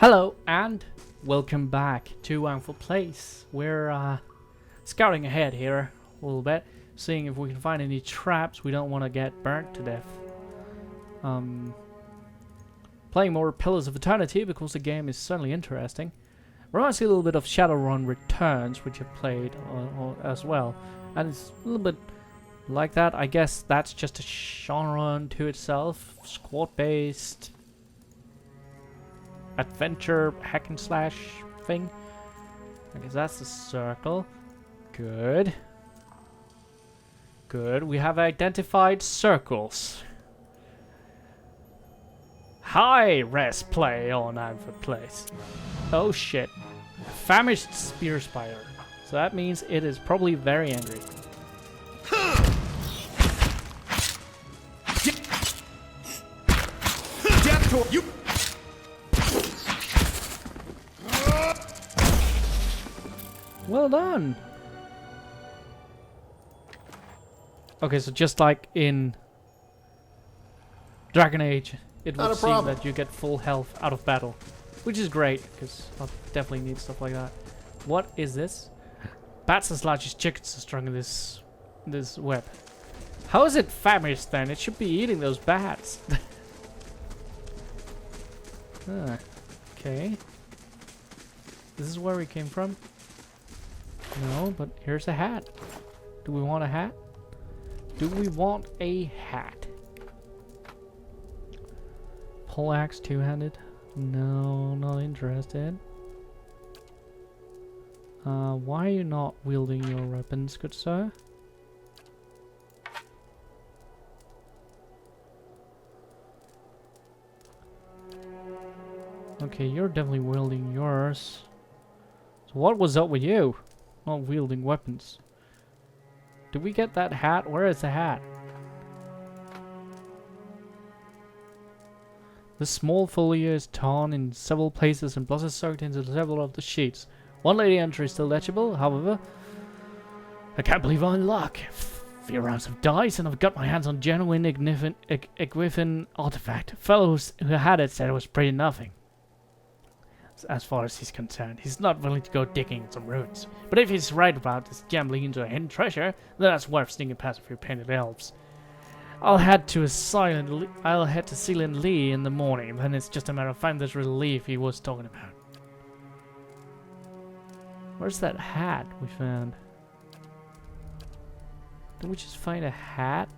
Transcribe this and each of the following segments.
Hello and welcome back to Ankford Place. We're scouting ahead here a little bit, seeing if we can find any traps. We don't want to get burnt to death. Playing more Pillars of Eternity because the game is certainly interesting. Reminds me a little bit of Shadowrun Returns, which I've played as well, and it's a little bit like that. I guess that's just a genre unto itself, squad-based adventure hack and slash thing. I guess that's the circle. Good. Good. We have identified circles. High rest play on Ankford Place. Oh shit. Famished spear spider. So that means it is probably very angry. Death to you. Well done. Okay, so just like in Dragon Age, it would seem that you get full health out of battle, which is great because I'll definitely need stuff like that. What is this? Bats as large as chickens are strung in this web. How is it famished then? It should be eating those bats. Okay. This is where we came from. No, but here's a hat. Do we want a hat? Do we want a hat? Poleaxe two-handed? No, not interested. Why are you not wielding your weapons, good sir? Okay, you're definitely wielding yours. So what was up with you? Not wielding weapons. Did we get that hat? Where is the hat? The small folio is torn in several places and blood is soaked into several of the sheets. One lady entry is still legible, however. I can't believe I'm in luck. Few rounds of dice and I've got my hands on genuine Ignifen artifact. Fellows who had it said it was pretty nothing. As far as he's concerned, he's not willing to go digging in some ruins. But if he's right about this gem leading to a hidden treasure, then that's worth sneaking past a few painted elves. I'll head to Sealand Lee in the morning, then it's just a matter of finding this relief he was talking about. Where's that hat we found? Did we just find a hat?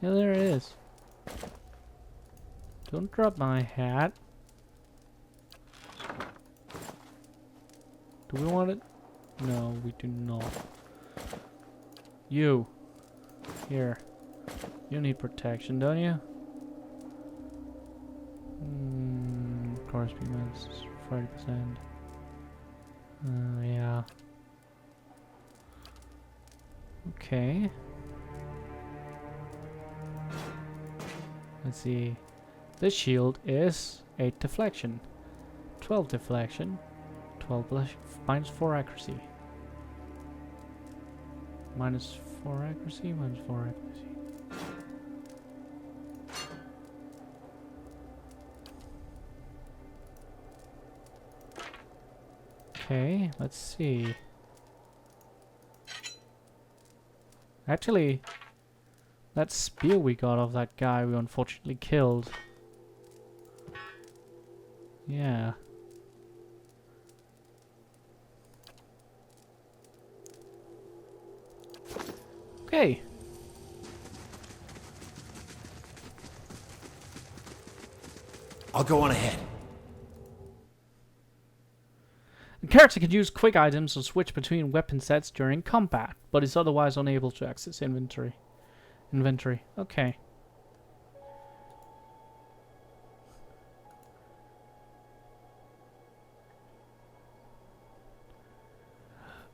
Yeah, there it is. Don't drop my hat. Do we want it? No, we do not. You. Here. You need protection, don't you? Of course, because 40%. Yeah. Okay. Let's see. This shield is 8 deflection, 12 deflection, 12 minus 4 accuracy. Minus 4 accuracy, minus 4 accuracy. Okay, let's see. Actually, that spear we got off that guy we unfortunately killed. Yeah. Okay. I'll go on ahead. The character can use quick items or switch between weapon sets during combat, but is otherwise unable to access inventory. Okay.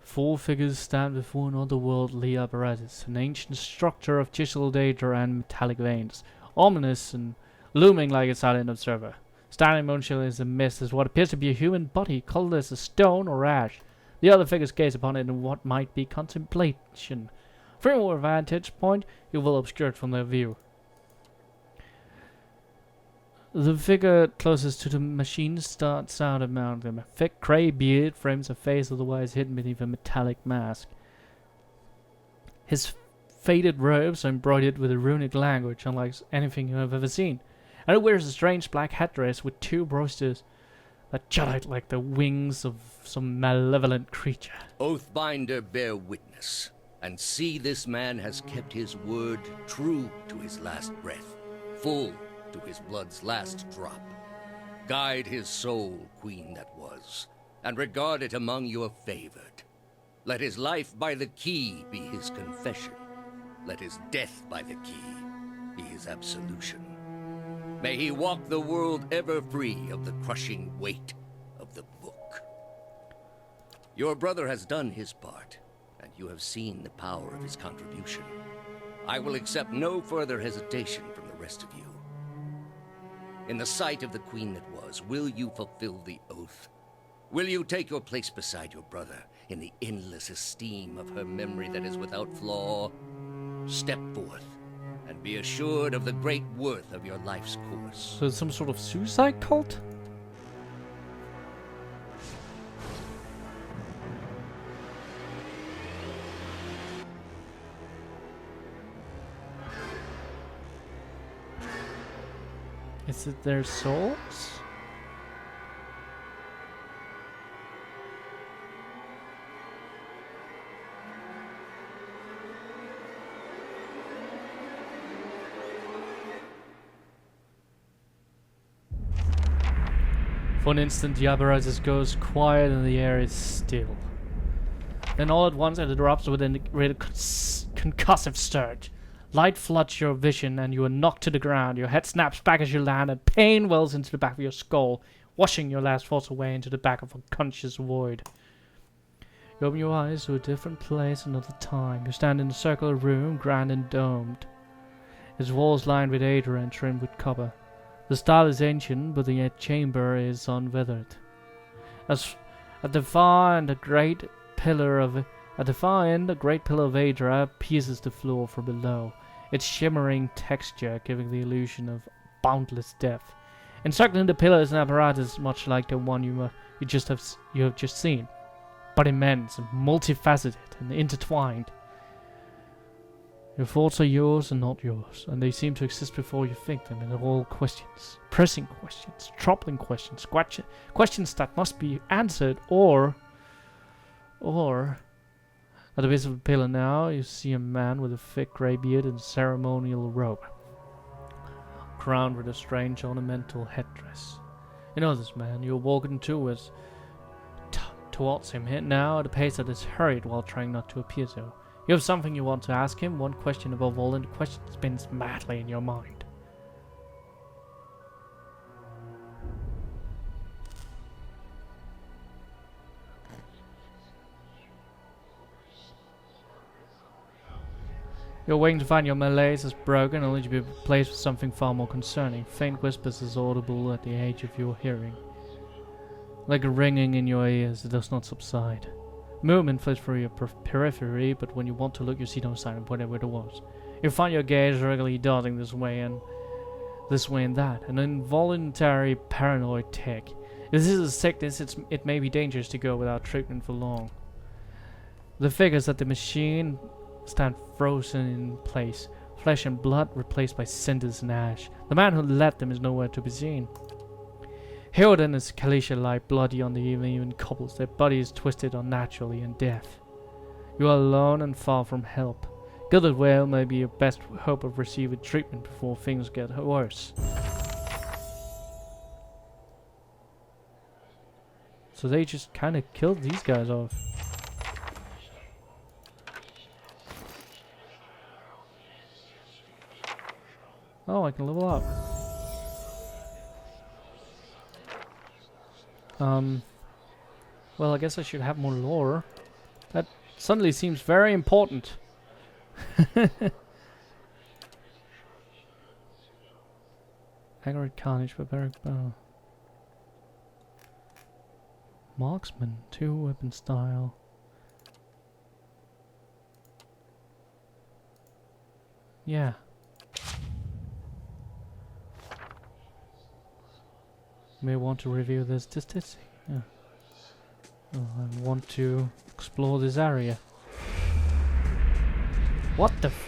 Four figures stand before an otherworldly apparatus, an ancient structure of chiseled data and metallic veins, ominous and looming like a silent observer. Standing motionless in the mist is what appears to be a human body, colorless as stone or ash. The other figures gaze upon it in what might be contemplation. From your vantage point, you will obscured from their view. The figure closest to the machine starts out around him. A thick grey beard frames a face otherwise hidden beneath a metallic mask. His faded robes are embroidered with a runic language unlike anything you have ever seen. And he wears a strange black headdress with two roosters that jut out like the wings of some malevolent creature. Oathbinder, bear witness, and see this man has kept his word true to his last breath, full to his blood's last drop. Guide his soul, queen that was, and regard it among your favored. Let his life by the key be his confession. Let his death by the key be his absolution. May he walk the world ever free of the crushing weight of the book. Your brother has done his part, and you have seen the power of his contribution. I will accept no further hesitation from the rest of you. In the sight of the queen that was, will you fulfill the oath? Will you take your place beside your brother in the endless esteem of her memory that is without flaw? Step forth, and be assured of the great worth of your life's course. So it's some sort of suicide cult? Is it their souls? For an instant, the apparatus goes quiet and the air is still. Then all at once it erupts with a concussive surge. Light floods your vision and you are knocked to the ground. Your head snaps back as you land and pain wells into the back of your skull, washing your last thoughts away into the back of a unconscious void. You open your eyes to a different place, another time. You stand in a circular room, grand and domed. Its walls lined with eider and trimmed with copper. The style is ancient, but the chamber is unweathered. As at the far end, a great pillar of Adra pierces the floor from below, its shimmering texture giving the illusion of boundless depth. Encircling the pillar is an apparatus much like the one you have just seen, but immense and multifaceted and intertwined. Your thoughts are yours and not yours, and they seem to exist before you think them, and they're all questions. Pressing questions, troubling questions, questions that must be answered, or... At the base of the pillar now, you see a man with a thick grey beard and ceremonial robe, crowned with a strange ornamental headdress. You know this man. You're walking towards him now at a pace that is hurried while trying not to appear so. You have something you want to ask him, one question above all, and the question spins madly in your mind. You're waiting to find your malaise is broken, only to be replaced with something far more concerning. Faint whispers is audible at the edge of your hearing. Like a ringing in your ears, it does not subside. Movement flits through your periphery, but when you want to look, you see no sign of whatever it was. You find your gaze regularly darting this way and that, an involuntary paranoid tick. This is a sickness, it may be dangerous to go without treatment for long. The figures at the machine stand frozen in place, flesh and blood replaced by cinders and ash. The man who led them is nowhere to be seen. Harold and his Kalisha lie bloody on the uneven cobbles, their bodies twisted unnaturally in death. You are alone and far from help. Gilded Whale may be your best hope of receiving treatment before things get worse. So they just kind of killed these guys off. Oh, I can level up. Well, I guess I should have more lore. That suddenly seems very important. Aggregate carnage, barbaric bow. Marksman, 2 weapon style. May want to review this statistic. Yeah. Oh, I want to explore this area. What the f—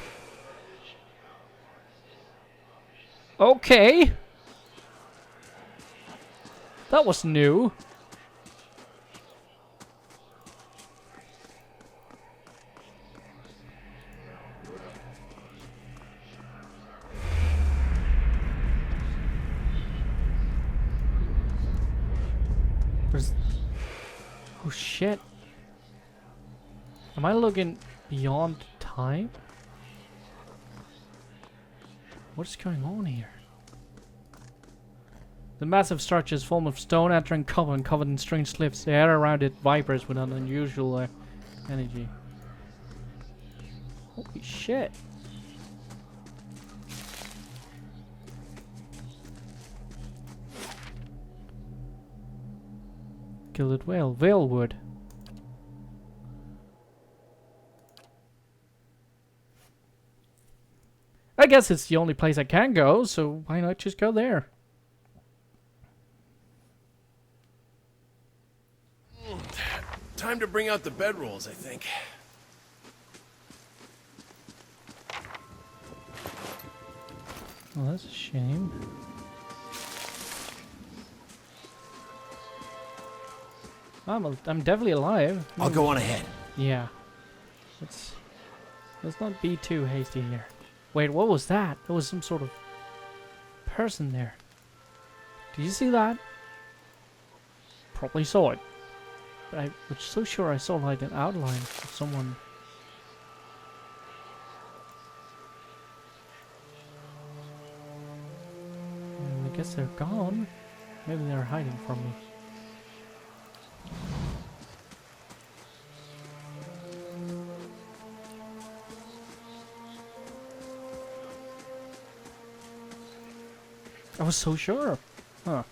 Okay! That was new. There's— oh shit. Am I looking beyond time? What's going on here? The massive structure is formed of stone entering cover and covered in strange slips. The air around it vibrates with an unusual energy. Holy shit. Gilded whale. Whale wood. I guess it's the only place I can go, so why not just go there? Time to bring out the bedrolls, I think. Oh, that's a shame. I'm definitely alive. I'll go on ahead. Yeah. Let's not be too hasty here. Wait, what was that? There was some sort of person there. Did you see that? Probably saw it. But I was so sure I saw like an outline of someone. I guess they're gone. Maybe they're hiding from me. I was so sure. Huh.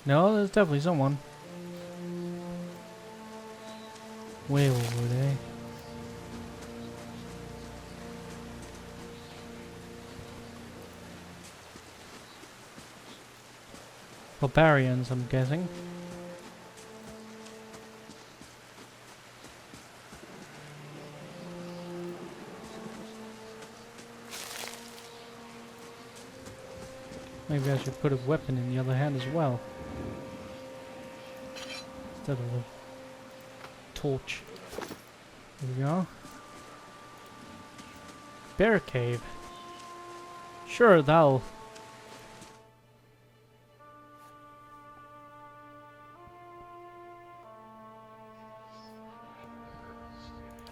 No, there's definitely someone. Where were they? Barbarians, I'm guessing. Maybe I should put a weapon in the other hand as well. Instead of a torch. There we go. Bear cave. Sure, that'll...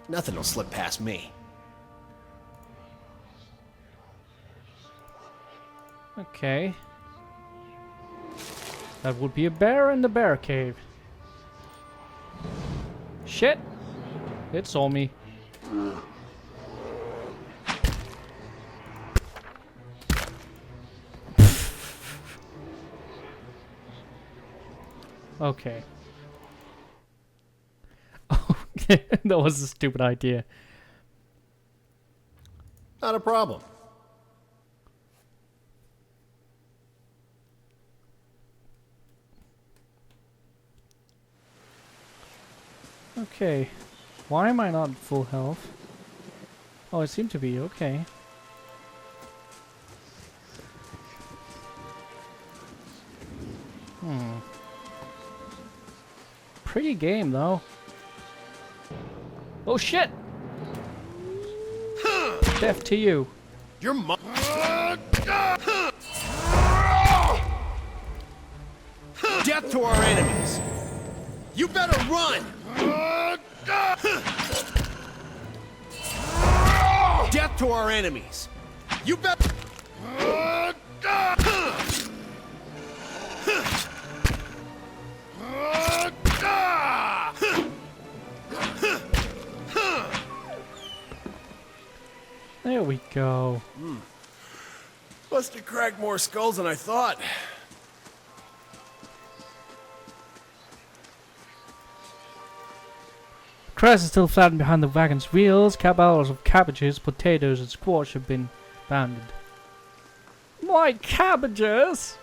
Nothing will slip past me. Okay. That would be a bear in the bear cave. Shit! It saw me. Okay. Okay, that was a stupid idea. Not a problem. Okay. Why am I not full health? Oh, I seem to be. Okay. Pretty game, though. Oh, shit! Death to you. Your mom. Death to our enemies. You better run. Death to our enemies. You better. There we go. Must have cracked more skulls than I thought. Grass is still flattened behind the wagon's wheels. Barrels of cabbages, potatoes, and squash have been abandoned. My cabbages!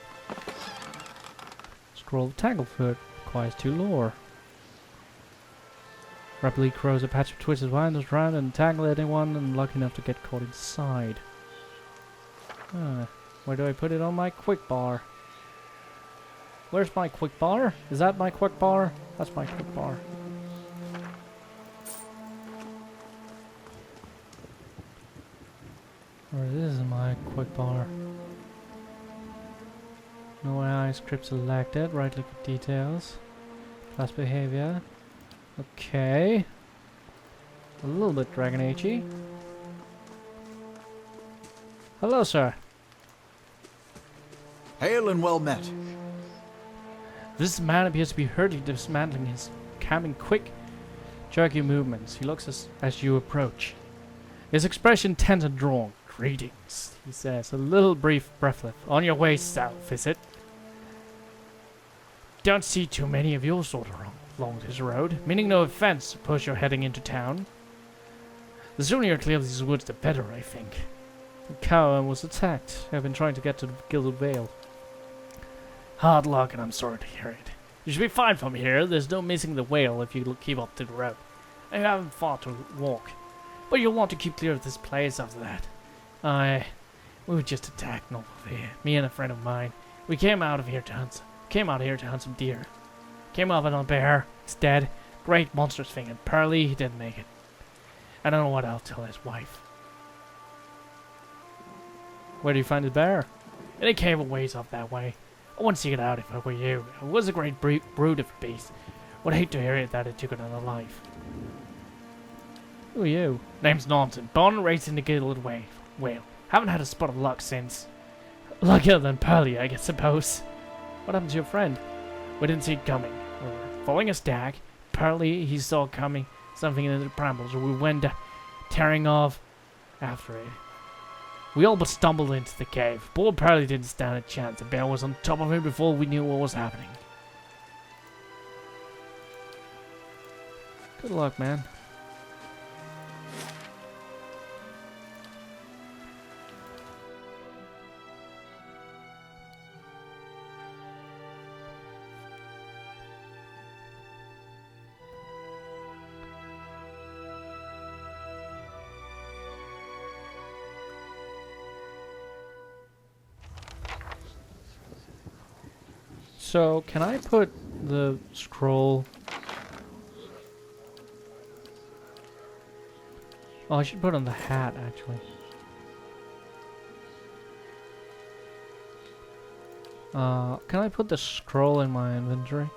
Scroll of Tanglefoot requires 2 lore. Rapidly grows a patch of twisted vines around and tangle anyone unlucky enough to get caught inside. Where do I put it on my quick bar? Where's my quick bar? Is that my quick bar? That's my quick bar. Or this is my quick bar. No AI script selected. Right click for details. Class behavior. Okay. A little bit Dragon Age-y. Hello, sir. Hail and well met. This man appears to be hurriedly dismantling his camp in quick, jerky movements. He looks as you approach. His expression tense and drawn. Greetings, he says, a little brief breathless. On your way south, is it? Don't see too many of your sort along this road. Meaning no offense, suppose you're heading into town. The sooner you're clear of these woods, the better, I think. The caravan was attacked. I've been trying to get to the Gilded Vale. Hard luck, and I'm sorry to hear it. You should be fine from here. There's no missing the whale if you keep up to the road. And you haven't far to walk. But you'll want to keep clear of this place after that. We were just attacked north of here. Me and a friend of mine. We came out here to hunt some deer. Came up on a bear. It's dead. Great monstrous thing. And Pearly, he didn't make it. I don't know what I'll tell his wife. Where do you find the bear? In a cave a ways off that way. I wouldn't seek it out if I were you. It was a great brood of a beast. Would hate to hear it that it took another life. Who are you? Name's Norton. Born and raised in the Gilded Whale. Haven't had a spot of luck since. Luckier than Pearly, I suppose. What happened to your friend? We didn't see it coming. We were following a stag. Pearly, he saw coming something in the brambles. We went tearing off after it. We all but stumbled into the cave. Poor Pearly didn't stand a chance. The bear was on top of him before we knew what was happening. Good luck, man. So, can I put the scroll... Oh, I should put on the hat, actually. Can I put the scroll in my inventory?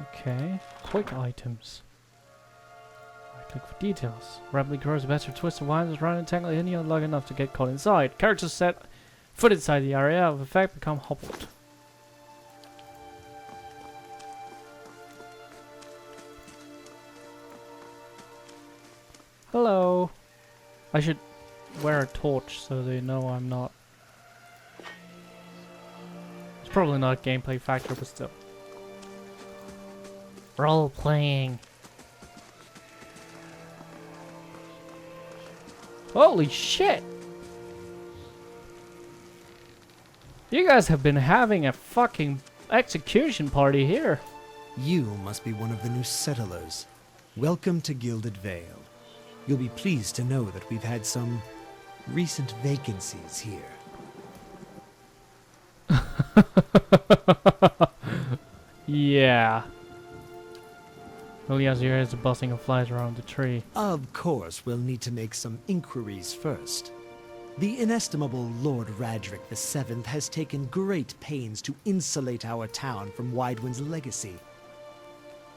Okay, quick items. Click for details. Rapidly grows a better twist of winds around and tangle any unlucky enough to get caught inside. Characters set foot inside the area of effect become hobbled. Hello. I should wear a torch so they know I'm not. It's probably not a gameplay factor, but still. Role playing. Holy shit! You guys have been having a fucking execution party here. You must be one of the new settlers. Welcome to Gilded Vale. You'll be pleased to know that we've had some recent vacancies here. Yeah. All you hear is the buzzing of flies around the tree. Of course, we'll need to make some inquiries first. The inestimable Lord Radric VII has taken great pains to insulate our town from Widewind's legacy.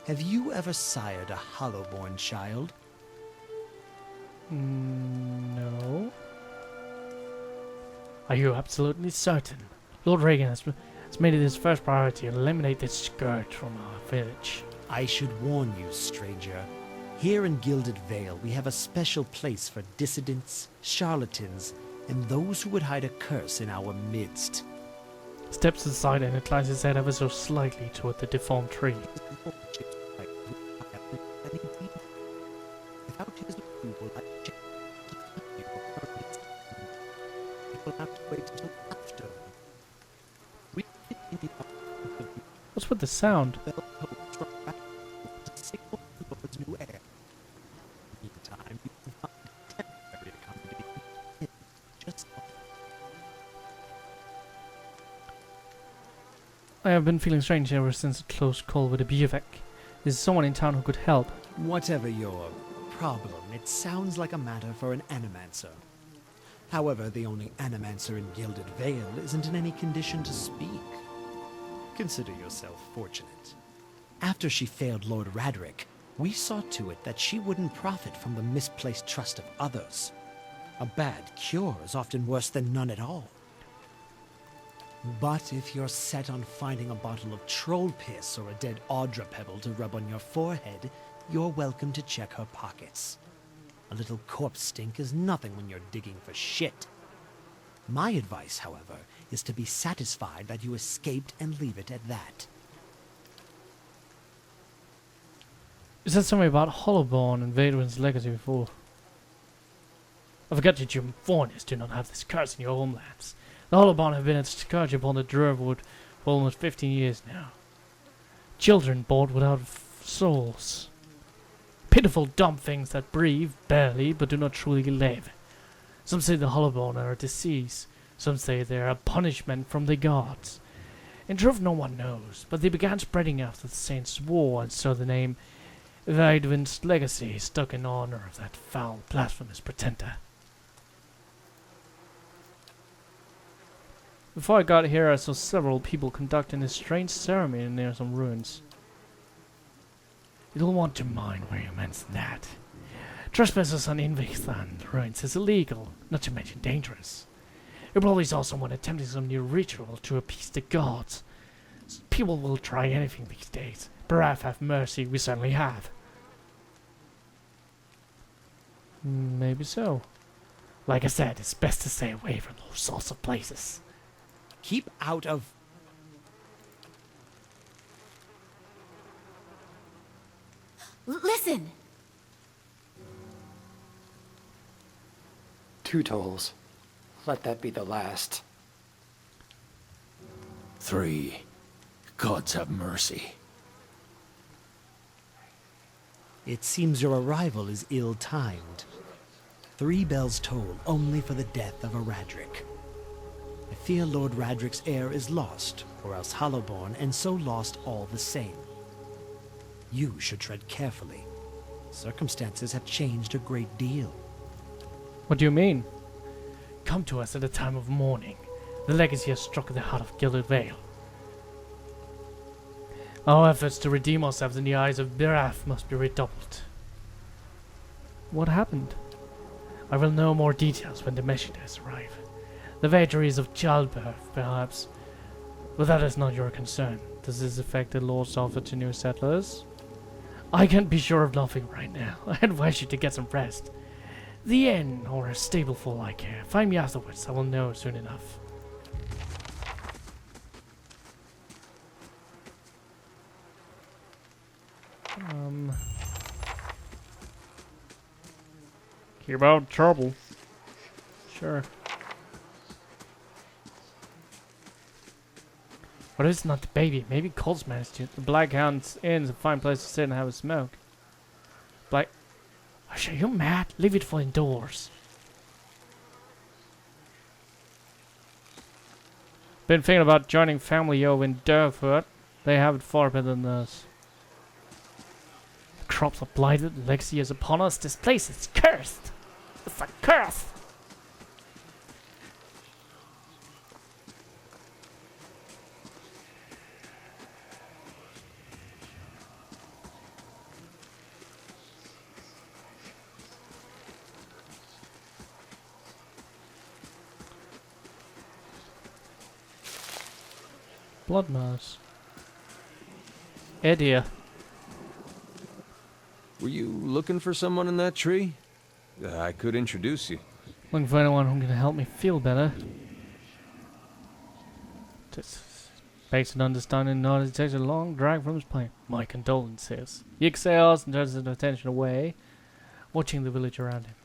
Have you ever sired a Hollowborn child? No. Are you absolutely certain? Lord Reagan has made it his first priority to eliminate this scourge from our village. I should warn you, stranger. Here in Gilded Vale, we have a special place for dissidents, charlatans, and those who would hide a curse in our midst. Steps aside and inclines his head ever so slightly toward the deformed tree. Without his approval, I check it will have to wait until after. We What's with the sound? bell tolls from back to signal the Lord's new heir. Meantime, you can find temporary accommodation in just I have been feeling strange ever since a close call with a bivouac. Is someone in town who could help? Whatever your problem, it sounds like a matter for an animancer. However, the only animancer in Gilded Vale isn't in any condition to speak. Consider yourself fortunate. After she failed Lord Radric, we saw to it that she wouldn't profit from the misplaced trust of others. A bad cure is often worse than none at all. But if you're set on finding a bottle of troll piss or a dead Audra pebble to rub on your forehead, you're welcome to check her pockets. A little corpse stink is nothing when you're digging for shit. My advice, however, is to be satisfied that you escaped and leave it at that. You said something about Hollowborn and Vaderwin's legacy before. I forgot that you foreigners do not have this curse in your homelands. The Hollowborn have been a scourge upon the Druidwood for almost 15 years now. Children born without souls. Pitiful dumb things that breathe, barely, but do not truly live. Some say the Hollowborn are a disease. Some say they are a punishment from the gods. In truth, no one knows, but they began spreading after the Saints' War, and so the name Vaidwin's legacy stuck in honor of that foul, blasphemous pretender. Before I got here, I saw several people conducting a strange ceremony near some ruins. You don't want to mind where you mention that. Trespassers on Invicthan ruins is illegal, not to mention dangerous. You probably saw someone attempting some new ritual to appease the gods. People will try anything these days. Baraf have mercy, we certainly have. Maybe so. Like I said, it's best to stay away from those sorts of places. Keep out of... Listen! 2 tolls. Let that be the last. 3. Gods have mercy. It seems your arrival is ill-timed. 3 bells toll only for the death of a Radric. I fear Lord Radric's heir is lost, or else Hollowborn, and so lost all the same. You should tread carefully. Circumstances have changed a great deal. What do you mean? Come to us at a time of mourning. The legacy has struck the heart of Gilded Vale. Our efforts to redeem ourselves in the eyes of Biraf must be redoubled. What happened? I will know more details when the messengers arrive. The vagaries of childbirth, perhaps. But that is not your concern. Does this affect the Lord's offer to new settlers? I can't be sure of nothing right now. I advise you to get some rest. The inn, or a stable full I care. Find me afterwards. I will know soon enough. Keep out of trouble. Sure. But it's not the baby. Maybe Colt's managed to. The Black Hound's Inn's a fine place to sit and have a smoke. Black... Hush, are you mad? Leave it for indoors. Been thinking about joining Family O in Durfoot. They have it far better than us. The crops are blighted, the legacy is upon us. This place is cursed. It's a curse. Blood mouse. Idea. Were you looking for someone in that tree? I could introduce you. Looking for anyone who can help me feel better. This based on understanding knowledge takes a long drag from his plane. My condolences. He exhales and turns his attention away, watching the village around him.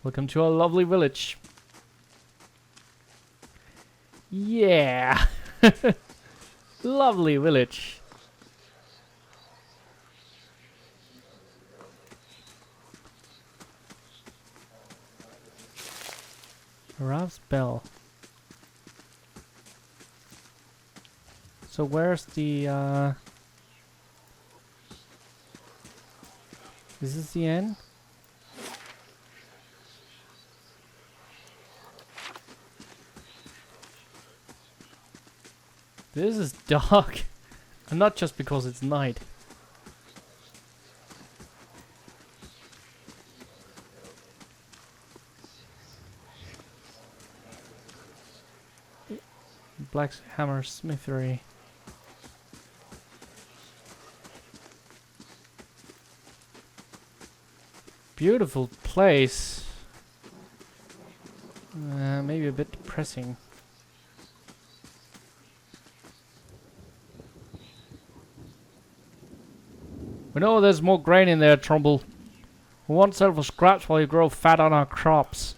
Welcome to our lovely village. Yeah! Lovely village. Ralph's bell. So where's the is this the end? This is dark. And not just because it's night. Black Hammer Smithery. Beautiful place. Maybe a bit depressing. We know there's more grain in there, Trumbull. We won't sell for scraps while you grow fat on our crops.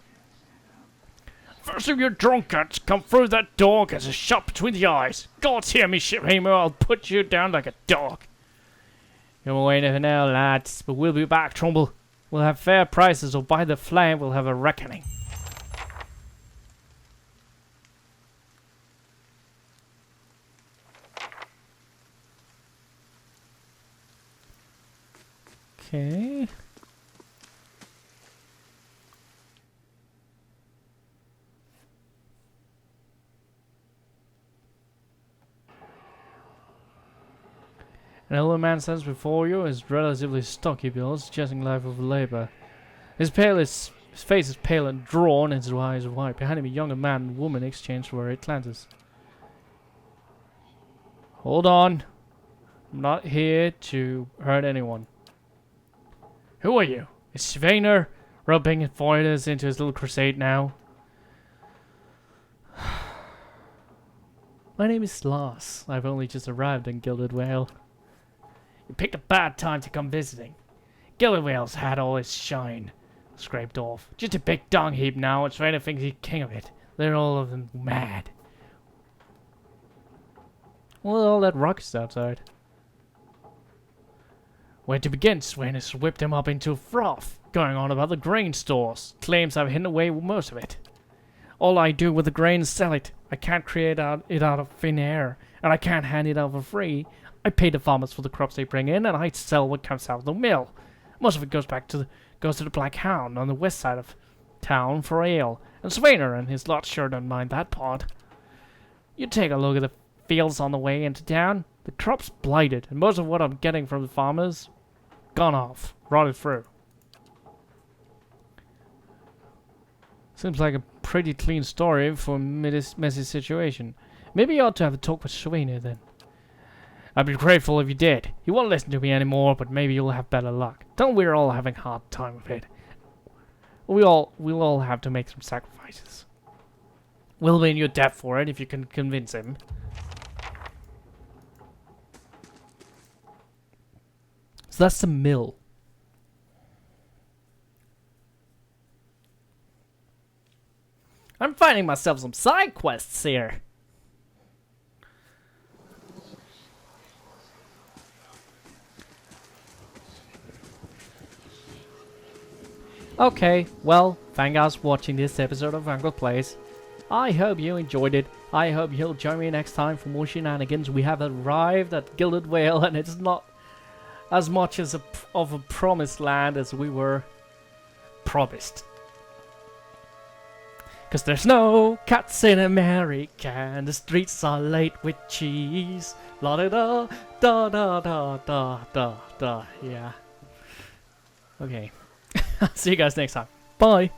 First of you drunkards, come through that door, gets a shot between the eyes. God's hear me, shiphamer, I'll put you down like a dog. You're waiting for now, lads, but we'll be back, Trumbull. We'll have fair prices, or by the flame we'll have a reckoning. Okay. An older man stands before you, his relatively stocky build, suggesting life of labor. His face is pale and drawn, and his eyes are wide. Behind him, a younger man and woman exchange worried glances. Hold on. I'm not here to hurt anyone. Who are you? Is Svaner rubbing foreigners into his little crusade now? My name is Lars. I've only just arrived in Gilded Whale. You picked a bad time to come visiting. Gilded Whale's had all its shine scraped off. Just a big dung heap now, and Svaner thinks he's king of it. They're all of them mad. What all that ruckus outside? Where to begin? Svaner's whipped him up into a froth, going on about the grain stores. Claims I've hidden away most of it. All I do with the grain is sell it. I can't create it out of thin air, and I can't hand it out for free. I pay the farmers for the crops they bring in, and I sell what comes out of the mill. Most of it goes to the Black Hound on the west side of town for ale, and Svaner and his lot sure don't mind that part. You take a look at the fields on the way into town. The crop's blighted, and most of what I'm getting from the farmers gone off, rotted through. Seems like a pretty clean story for a messy situation. Maybe you ought to have a talk with Svaner then. I'd be grateful if you did. He won't listen to me anymore, but maybe you'll have better luck. Don't we're all having a hard time with it. We'll all have to make some sacrifices. We'll be in your debt for it if you can convince him. So that's the mill. I'm finding myself some side quests here. Okay, well, thank you guys for watching this episode of Ankford Plays. I hope you enjoyed it. I hope you'll join me next time for more shenanigans. We have arrived at Gilded Whale, and it's not as much as of a promised land as we were promised. Cause there's no cats in America, and the streets are late with cheese. La da da da da da da da da. Yeah. Okay. See you guys next time. Bye.